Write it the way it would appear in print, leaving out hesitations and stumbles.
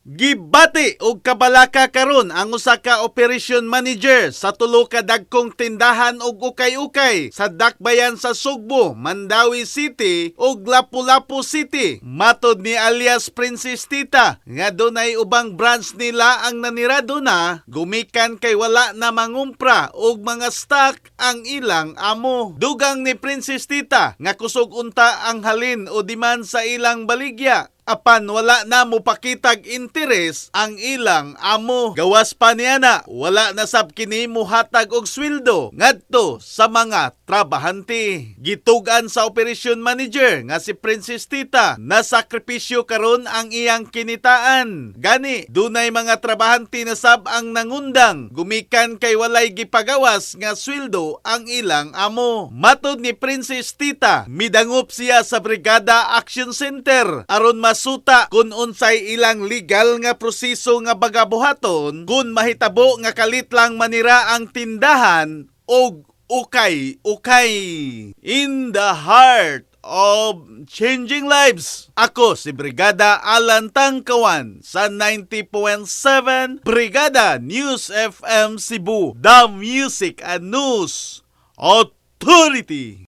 Gibati og kabalaka karon ang usa ka operation manager sa tulo ka dagkong tindahan og ukay-ukay sa Dakbayan sa Sugbo, Mandawi City ug Lapu-Lapu City. Matod ni alias Princess Tita nga dunay ubang branch nila ang nanirado na gumikan kay wala na mangumpra og mga stock ang ilang amo. Dugang ni Princess Tita nga kusog unta ang halin o demand sa ilang baligya. Apan wala na mo pakitag interes ang ilang amo. Gawas pa niya na, wala na sab kini muhatag og sweldo ngadto sa mga trabahante. Gitugan sa operation manager nga si Princess Tita na sakripisyo karon ang iyang kinitaan. Gani, dunay mga trabahante na sab ang nangundang gumikan kay walay gipagawas nga sweldo ang ilang amo. Matod ni Princess Tita, midangop siya sa Brigada Action Center aron masuta kung unsay ilang legal nga proseso nga bagabuhaton kung mahitabo nga kalit lang manira ang tindahan og ukay-ukay. In the heart of changing lives, ako si Brigada Alan Tangkawan sa 90.7 Brigada News FM Cebu, the Music and News Authority.